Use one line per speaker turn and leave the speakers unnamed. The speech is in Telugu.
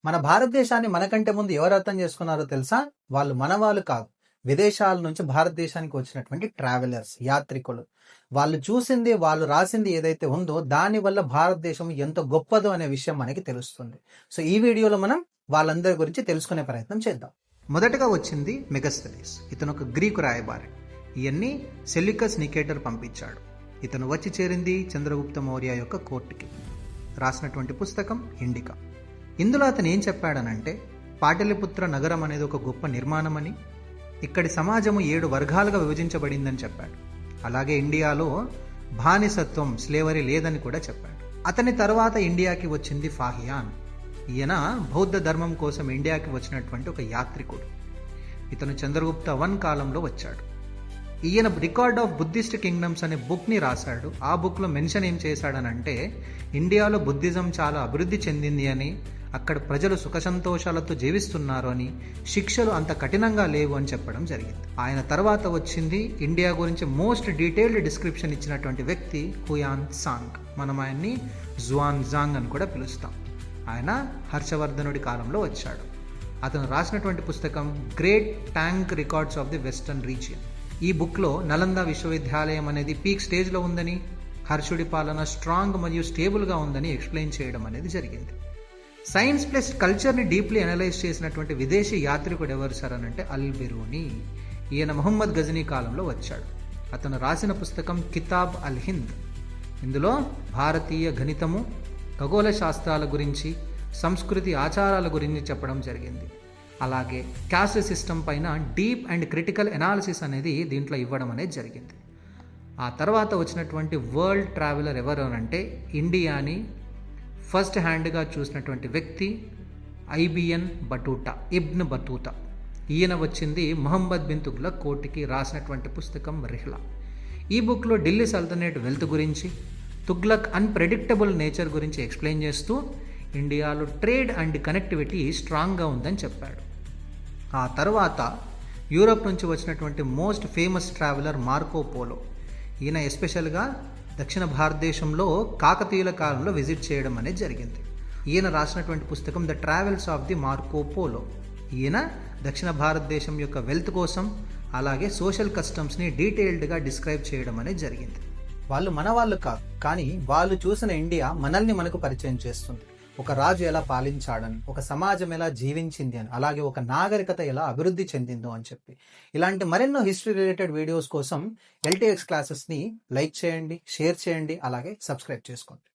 మన భారతదేశాన్ని మనకంటే ముందు ఎవరు అర్థం చేసుకున్నారో తెలుసా? వాళ్ళు కాదు. విదేశాల నుంచి భారతదేశానికి వచ్చినటువంటి ట్రావెలర్స్, యాత్రికులు. వాళ్ళు చూసింది, వాళ్ళు రాసింది ఏదైతే ఉందో దాని వల్ల భారతదేశం ఎంత గొప్పదో అనే విషయం మనకి తెలుస్తుంది. సో ఈ వీడియోలో మనం వాళ్ళందరి గురించి తెలుసుకునే ప్రయత్నం చేద్దాం. మొదటగా వచ్చింది మెగస్తనీస్. ఇతను ఒక గ్రీకు రాయబారి. ఇవన్నీ సెల్యూకస్ నికేటర్ పంపించాడు. ఇతను వచ్చి చేరింది చంద్రగుప్త మౌర్య యొక్క కోర్టుకి. రాసినటువంటి పుస్తకం ఇండికా. ఇందులో అతను ఏం చెప్పాడనంటే, పాటలిపుత్ర నగరం అనేది ఒక గొప్ప నిర్మాణమని, ఇక్కడి సమాజము 7 వర్గాలుగా విభజించబడిందని చెప్పాడు. అలాగే ఇండియాలో బానిసత్వం, స్లేవరీ లేదని కూడా చెప్పాడు. అతని తర్వాత ఇండియాకి వచ్చింది ఫాహియాన్. ఈయన బౌద్ధ ధర్మం కోసం ఇండియాకి వచ్చినటువంటి ఒక యాత్రికుడు. ఇతను చంద్రగుప్త 1 కాలంలో వచ్చాడు. ఈయన రికార్డ్ ఆఫ్ బుద్ధిస్ట్ కింగ్డమ్స్ అనే బుక్ని రాశాడు. ఆ బుక్లో మెన్షన్ ఏం చేశాడనంటే, ఇండియాలో బుద్ధిజం చాలా అభివృద్ధి చెందింది అని, అక్కడ ప్రజలు సుఖ సంతోషాలతో జీవిస్తున్నారు అని, శిక్షలు అంత కఠినంగా లేవు అని చెప్పడం జరిగింది. ఆయన తర్వాత వచ్చింది ఇండియా గురించి మోస్ట్ డీటెయిల్డ్ డిస్క్రిప్షన్ ఇచ్చినటువంటి వ్యక్తి హుయాన్ సాంగ్. మనం ఆయన్ని జువాన్ జాంగ్ అని కూడా పిలుస్తాం. ఆయన హర్షవర్ధనుడి కాలంలో వచ్చాడు. అతను రాసినటువంటి పుస్తకం great tank records of the western region. ఈ బుక్లో నలంద విశ్వవిద్యాలయం అనేది పీక్ స్టేజ్లో ఉందని, హర్షుడి పాలన స్ట్రాంగ్ మరియు స్టేబుల్గా ఉందని ఎక్స్ప్లెయిన్ చేయడం అనేది జరిగింది. సైన్స్ ప్లస్ కల్చర్ని డీప్లీ అనలైజ్ చేసినటువంటి విదేశీ యాత్రికుడు ఎవరు సార్ అని అంటే అల్ బిరూని. ఈయన మొహమ్మద్ గజనీ కాలంలో వచ్చాడు. అతను రాసిన పుస్తకం కితాబ్ అల్ హింద్. ఇందులో భారతీయ గణితము, ఖగోళ శాస్త్రాల గురించి, సంస్కృతి ఆచారాల గురించి చెప్పడం జరిగింది. అలాగే క్యాస్ట్ సిస్టమ్ పైన డీప్ అండ్ క్రిటికల్ ఎనాలిసిస్ అనేది దీంట్లో ఇవ్వడం అనేది జరిగింది. ఆ తర్వాత వచ్చినటువంటి వరల్డ్ ట్రావెలర్ ఎవరు అంటే, ఇండియాని ఫస్ట్ హ్యాండ్గా చూసినటువంటి వ్యక్తి ఇబ్న్ బతూతా. ఈయన వచ్చింది మొహమ్మద్ బిన్ తుగ్లక్ కోర్టుకి రాసినటువంటి పుస్తకం రిహ్లా. ఈ బుక్లో ఢిల్లీ సల్తనేట్ వెల్త్ గురించి, తుగ్లక్ అన్ప్రెడిక్టబుల్ నేచర్ గురించి ఎక్స్ప్లెయిన్ చేస్తూ ఇండియాలో ట్రేడ్ అండ్ కనెక్టివిటీ స్ట్రాంగ్గా ఉందని చెప్పాడు. ఆ తర్వాత యూరోప్ నుంచి వచ్చినటువంటి most famous traveller Marco polo. ఈయన ఎస్పెషల్గా దక్షిణ భారతదేశంలో కాకతీయుల కాలంలో విజిట్ చేయడం అనేది జరిగింది. ఈయన రాసినటువంటి పుస్తకం the travels of the Marco polo. ఈయన దక్షిణ భారతదేశం యొక్క వెల్త్ కోసం, అలాగే సోషల్ కస్టమ్స్ని డీటెయిల్డ్గా డిస్క్రైబ్ చేయడం అనేది జరిగింది. వాళ్ళు కాదు, కానీ వాళ్ళు చూసిన ఇండియా మనల్ని మనకు పరిచయం చేస్తుంది. ఒక రాజు ఎలా పాలించాడని, ఒక సమాజం ఎలా జీవించింది అని, అలాగే ఒక నాగరికత ఎలా అభివృద్ధి చెందిందో అని చెప్పి. ఇలాంటి మరెన్నో హిస్టరీ రిలేటెడ్ వీడియోస్ కోసం LTX క్లాసెస్ని లైక్ చేయండి, షేర్ చేయండి, అలాగే సబ్స్క్రైబ్ చేసుకోండి.